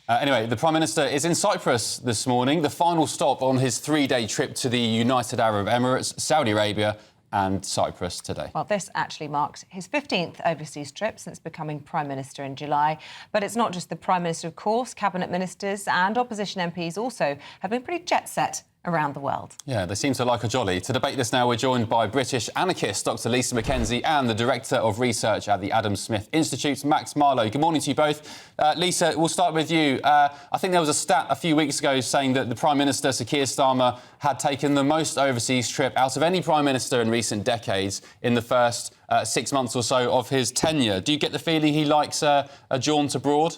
Anyway, the Prime Minister is in Cyprus this morning, the final stop on his three-day trip to the United Arab Emirates, Saudi Arabia and Cyprus today. Well, this actually marks his 15th overseas trip since becoming Prime Minister in July. But it's not just the Prime Minister, of course. Cabinet ministers and opposition MPs also have been pretty jet-set around the world. Yeah, they seem to like a jolly. To debate this now, we're joined by British anarchist Dr Lisa Mackenzie and the Director of Research at the Adam Smith Institute, Max Marlowe. Good morning to you both. Lisa, we'll start with you. I think there was a stat a few weeks ago saying that the Prime Minister, Sir Keir Starmer, had taken the most overseas trip out of any Prime Minister in recent decades in the first 6 months or so of his tenure. Do you get the feeling he likes a jaunt abroad?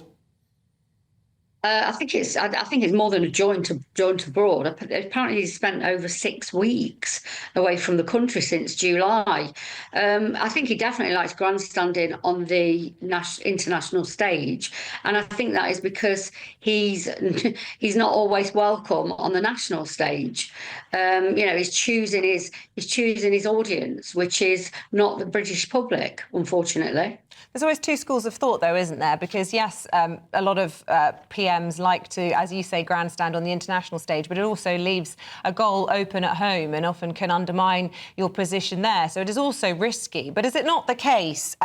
I think it's more than a jaunt abroad. Apparently, he's spent over 6 weeks away from the country since July. I think he definitely likes grandstanding on the international stage, and I think that is because he's not always welcome on the national stage. He's choosing his audience, which is not the British public, unfortunately. There's always two schools of thought, though, isn't there? Because, yes, a lot of PMs like to, as you say, grandstand on the international stage, but it also leaves a goal open at home and often can undermine your position there. So it is also risky. But is it not the case,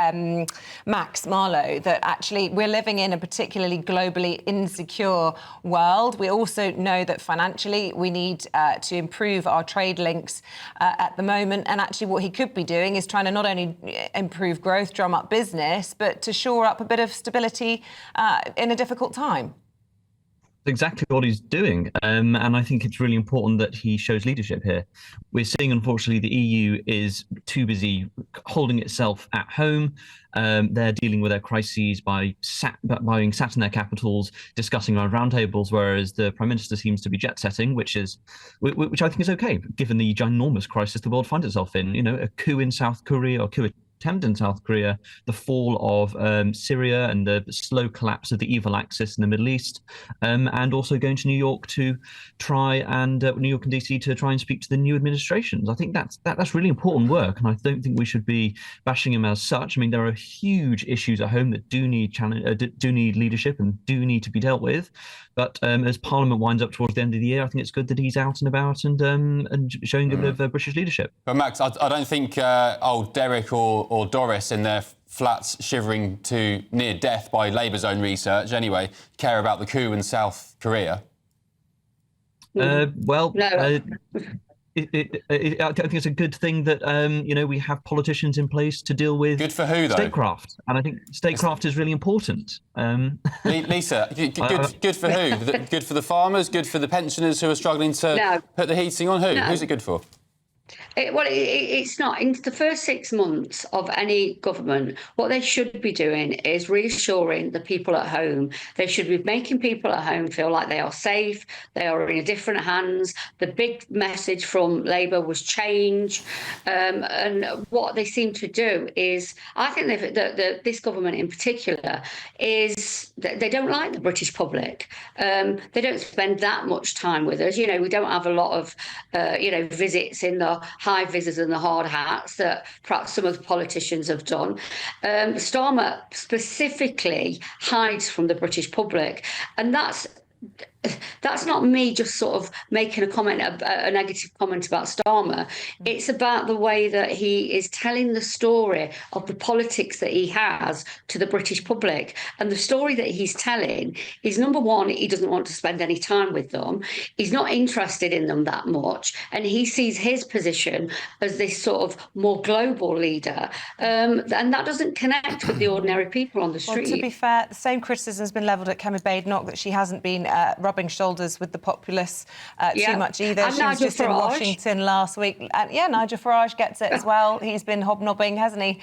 Max Marlowe, that actually we're living in a particularly globally insecure world? We also know that financially we need to improve our trade links at the moment. And actually what he could be doing is trying to not only improve growth, drum up business, but to shore up a bit of stability in a difficult time. Exactly what he's doing. And I think it's really important that he shows leadership here. We're seeing, unfortunately, the EU is too busy holding itself at home. They're dealing with their crises by being sat in their capitals, discussing around roundtables, whereas the Prime Minister seems to be jet-setting, which I think is OK, given the ginormous crisis the world finds itself in. You know, a coup in South Korea or coup attempt in South Korea, the fall of Syria and the slow collapse of the evil axis in the Middle East, and also going to New York to try and New York and DC to try and speak to the new administrations. I think that's really important work, and I don't think we should be bashing him as such. I mean, there are huge issues at home that do need leadership and do need to be dealt with. But as Parliament winds up towards the end of the year, I think it's good that he's out and about and showing a bit of British leadership. But Max, I don't think old Derek or Doris in their flats shivering to near death by Labour's own research, anyway, care about the coup in South Korea. No. I think it's a good thing that we have politicians in place to deal with. Good for who, though? Statecraft, and I think statecraft is really important. Lisa, good for who? Good for the farmers? Good for the pensioners who are struggling to put the heating on? Who? No. Who's it good for? It's not. In the first 6 months of any government, what they should be doing is reassuring the people at home. They should be making people at home feel like they are safe, they are in different hands. The big message from Labour was change. And what they seem to do is, I think this government in particular, is they don't like the British public. They don't spend that much time with us. We don't have a lot of, visits in the high visors and the hard hats that perhaps some of the politicians have done. Starmer specifically hides from the British public, and that's not me just sort of making a negative comment about Starmer. It's about the way that he is telling the story of the politics that he has to the British public. And the story that he's telling is, number one, he doesn't want to spend any time with them. He's not interested in them that much. And he sees his position as this sort of more global leader. And that doesn't connect with the ordinary people on the street. Well, to be fair, the same criticism has been levelled at Kemi Badenoch, that she hasn't been rubbing shoulders with the populace too much either. And she was just in Washington last week. Nigel Farage gets it as well. He's been hobnobbing, hasn't he,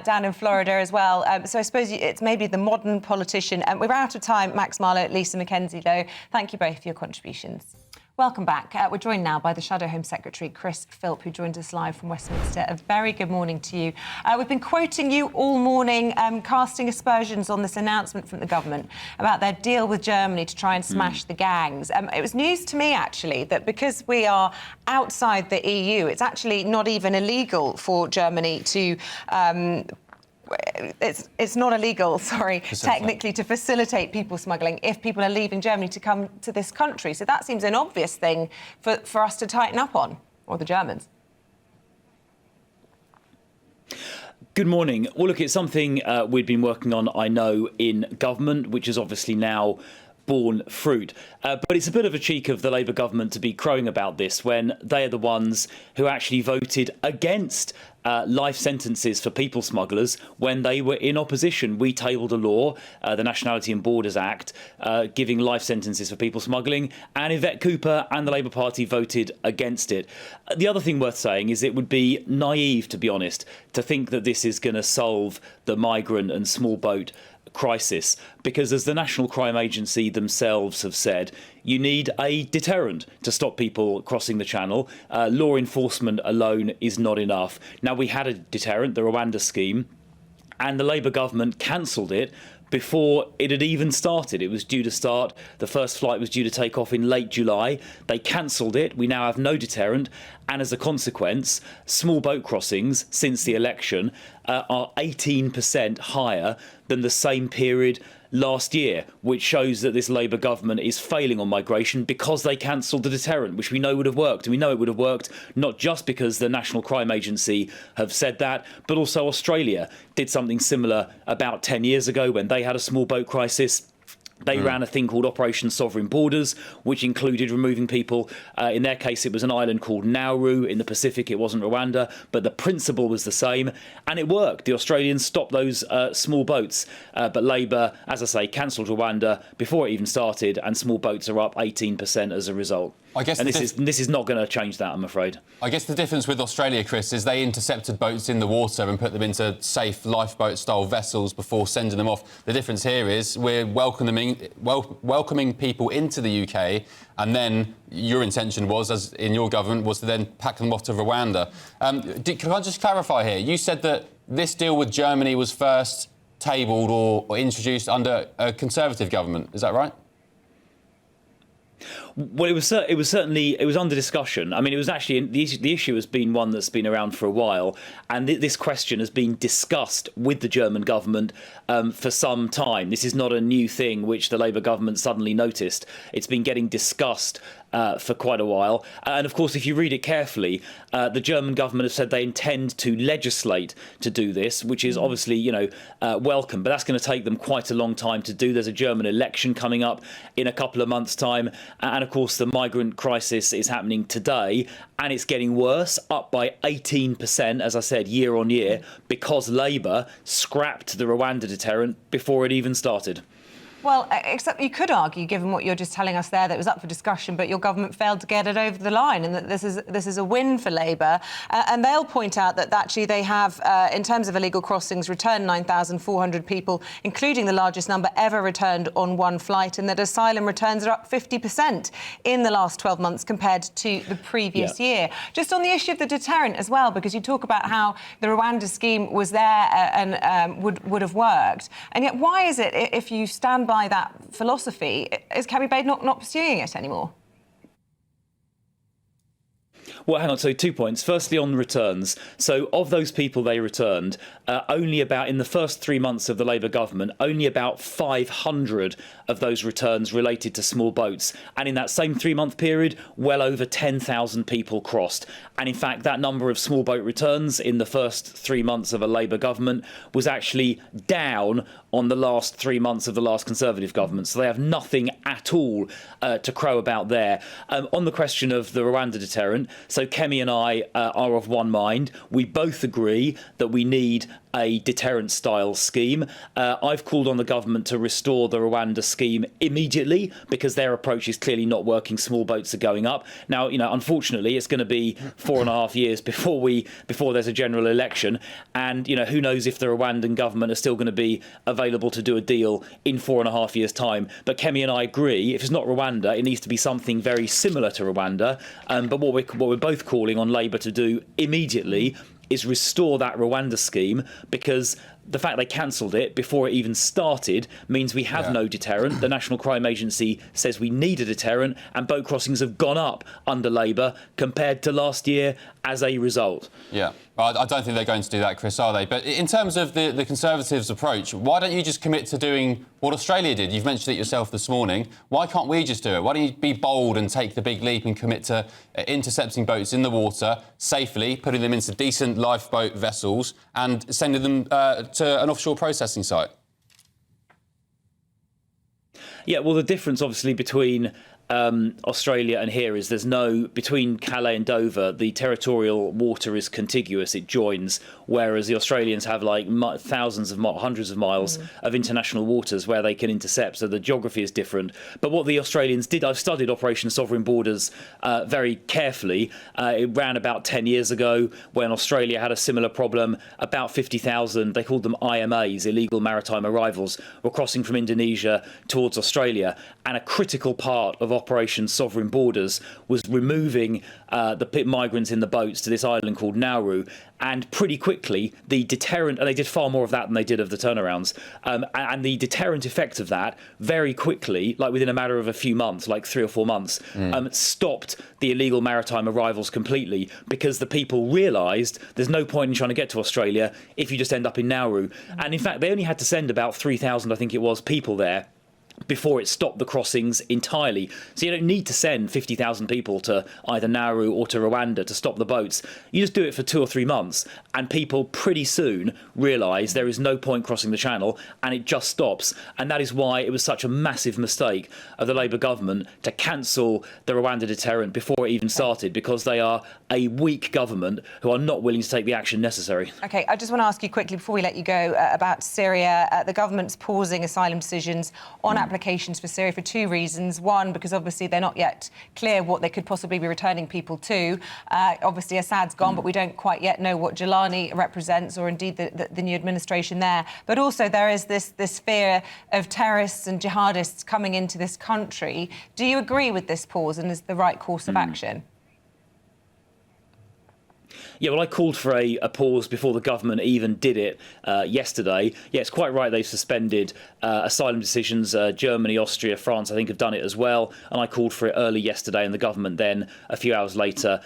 down in Florida as well. So I suppose it's maybe the modern politician. We're out of time. Max Marlowe, Lisa Mackenzie, though. Thank you both for your contributions. Welcome back. We're joined now by the Shadow Home Secretary, Chris Philp, who joined us live from Westminster. A very good morning to you. We've been quoting you all morning, casting aspersions on this announcement from the government about their deal with Germany to try and smash the gangs. It was news to me, actually, that because we are outside the EU, it's actually not even illegal for Germany to it's not illegal, technically, to facilitate people smuggling if people are leaving Germany to come to this country. So that seems an obvious thing for us to tighten up on, or the Germans. Good morning. Well, look, it's something we've been working on, I know, in government, which is obviously now borne fruit. But it's a bit of a cheek of the Labour government to be crowing about this when they are the ones who actually voted against life sentences for people smugglers when they were in opposition. We tabled a law, the Nationality and Borders Act, giving life sentences for people smuggling, and Yvette Cooper and the Labour Party voted against it. The other thing worth saying is it would be naive, to be honest, to think that this is going to solve the migrant and small boat crisis, because as the National Crime Agency themselves have said, you need a deterrent to stop people crossing the channel. Law enforcement alone is not enough. Now, we had a deterrent, the Rwanda scheme, and the Labour government cancelled it before it had even started. It was due to start, the first flight was due to take off in late July. They cancelled it. We now have no deterrent. And as a consequence, small boat crossings since the election are 18% higher than the same period last year, which shows that this Labour government is failing on migration because they cancelled the deterrent, which we know would have worked. And we know it would have worked not just because the National Crime Agency have said that, but also Australia did something similar about 10 years ago when they had a small boat crisis. They ran a thing called Operation Sovereign Borders, which included removing people. In their case, it was an island called Nauru in the Pacific. It wasn't Rwanda, but the principle was the same. And it worked. The Australians stopped those small boats. But Labour, as I say, cancelled Rwanda before it even started, and small boats are up 18% as a result. I guess this is not going to change that, I'm afraid. I guess the difference with Australia, Chris, is they intercepted boats in the water and put them into safe lifeboat-style vessels before sending them off. The difference here is we're welcoming people into the UK, and then your intention was, as in your government, was to then pack them off to Rwanda. Can I just clarify here? You said that this deal with Germany was first tabled or introduced under a Conservative government. Is that right? Well, it was under discussion. I mean, it was actually the issue has been one that's been around for a while, and this question has been discussed with the German government for some time. This is not a new thing which the Labour government suddenly noticed. It's been getting discussed for quite a while. And of course, if you read it carefully, the German government have said they intend to legislate to do this, which is obviously, welcome. But that's going to take them quite a long time to do. There's a German election coming up in a couple of months' time. And of course, the migrant crisis is happening today, and it's getting worse, up by 18%, as I said, year on year, because Labour scrapped the Rwanda deterrent before it even started. Well, except you could argue, given what you're just telling us there, that it was up for discussion, but your government failed to get it over the line, and that this is a win for Labour. And they'll point out that actually they have, in terms of illegal crossings, returned 9,400 people, including the largest number ever returned on one flight, and that asylum returns are up 50% in the last 12 months compared to the previous year. Just on the issue of the deterrent as well, because you talk about how the Rwanda scheme was there and would have worked, and yet why is it, if you stand by that philosophy, is Kerry Baid not pursuing it anymore? Well, hang on. So 2 points. Firstly, on the returns. So of those people they returned, only about, in the first 3 months of the Labour government, only about 500 of those returns related to small boats. And in that same 3-month period, well over 10,000 people crossed. And in fact, that number of small boat returns in the first 3 months of a Labour government was actually down on the last 3 months of the last Conservative government. So they have nothing at all to crow about there. On the question of the Rwanda deterrent, so Kemi and I are of one mind. We both agree that we need a deterrent-style scheme. I've called on the government to restore the Rwanda scheme immediately because their approach is clearly not working. Small boats are going up. Now, unfortunately, it's going to be 4.5 years before there's a general election, and who knows if the Rwandan government are still going to be available to do a deal in 4.5 years' time. But Kemi and I agree, if it's not Rwanda, it needs to be something very similar to Rwanda. But what we're both calling on Labour to do immediately is restore that Rwanda scheme, because the fact they cancelled it before it even started means we have no deterrent. The National Crime Agency says we need a deterrent, and boat crossings have gone up under Labour compared to last year as a result. Yeah. Well, I don't think they're going to do that, Chris, are they? But in terms of the Conservatives' approach, why don't you just commit to doing what Australia did? You've mentioned it yourself this morning. Why can't we just do it? Why don't you be bold and take the big leap and commit to intercepting boats in the water safely, putting them into decent lifeboat vessels and sending them to an offshore processing site? Yeah, well, the difference, obviously, between Australia and here is there's no, between Calais and Dover, the territorial water is contiguous, it joins, whereas the Australians have like hundreds of miles of international waters where they can intercept, so the geography is different. But what the Australians did, I've studied Operation Sovereign Borders very carefully. It ran about 10 years ago when Australia had a similar problem. About 50,000, they called them IMAs, illegal maritime arrivals, were crossing from Indonesia towards Australia, and a critical part of Operation Sovereign Borders was removing the migrants in the boats to this island called Nauru. And pretty quickly, the deterrent, and they did far more of that than they did of the turnarounds, and the deterrent effect of that very quickly, like within a matter of a few months, like 3 or 4 months, stopped the illegal maritime arrivals completely, because the people realised there's no point in trying to get to Australia if you just end up in Nauru. And in fact, they only had to send about 3,000, I think it was, people there before it stopped the crossings entirely. So you don't need to send 50,000 people to either Nauru or to Rwanda to stop the boats. You just do it for 2 or 3 months, and people pretty soon realise there is no point crossing the channel, and it just stops. And that is why it was such a massive mistake of the Labour government to cancel the Rwanda deterrent before it even started, because they are a weak government who are not willing to take the action necessary. OK, I just want to ask you quickly, before we let you go, about Syria. The government's pausing asylum decisions on applications for Syria for 2 reasons. One, because obviously they're not yet clear what they could possibly be returning people to. Obviously, Assad's gone, but we don't quite yet know what Gilani represents, or indeed the new administration there. But also there is this fear of terrorists and jihadists coming into this country. Do you agree with this pause, and is the right course of action? Yeah, well, I called for a pause before the government even did it yesterday. Yeah, it's quite right they've suspended asylum decisions. Germany, Austria, France, I think, have done it as well. And I called for it early yesterday, and the government then, a few hours later,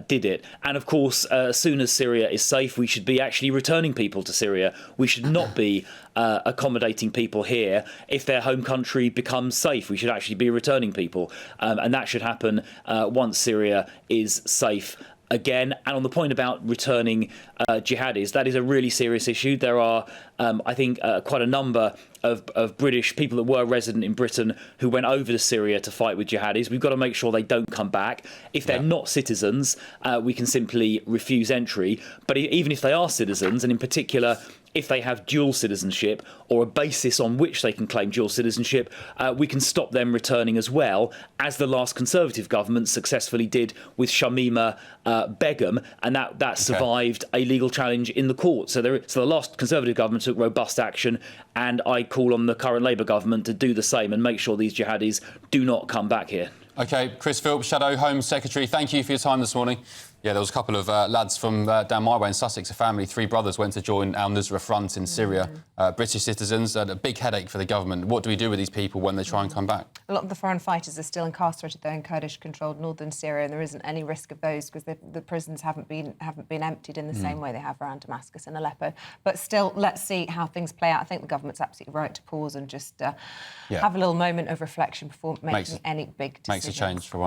did it. And of course, as soon as Syria is safe, we should be actually returning people to Syria. We should not be accommodating people here. If their home country becomes safe, we should actually be returning people. And that should happen once Syria is safe again. And on the point about returning jihadis, that is a really serious issue. There are, I think, quite a number of British people that were resident in Britain who went over to Syria to fight with jihadis. We've got to make sure they don't come back. If they're not citizens, we can simply refuse entry. But even if they are citizens, and in particular if they have dual citizenship or a basis on which they can claim dual citizenship, we can stop them returning as well, as the last Conservative government successfully did with Shamima Begum, and that survived a legal challenge in the court. So the last Conservative government took robust action, and I call on the current Labour government to do the same and make sure these jihadis do not come back here. OK, Chris Philp, Shadow Home Secretary, thank you for your time this morning. Yeah, there was a couple of lads from down my way in Sussex, a family, 3 brothers, went to join al-Nusra Front in Syria. British citizens, a big headache for the government. What do we do with these people when they try and come back? A lot of the foreign fighters are still incarcerated, though, in Kurdish-controlled northern Syria, and there isn't any risk of those because the prisons haven't been emptied in the same way they have around Damascus and Aleppo. But still, let's see how things play out. I think the government's absolutely right to pause and just have a little moment of reflection before making any big decisions. Makes a change for once.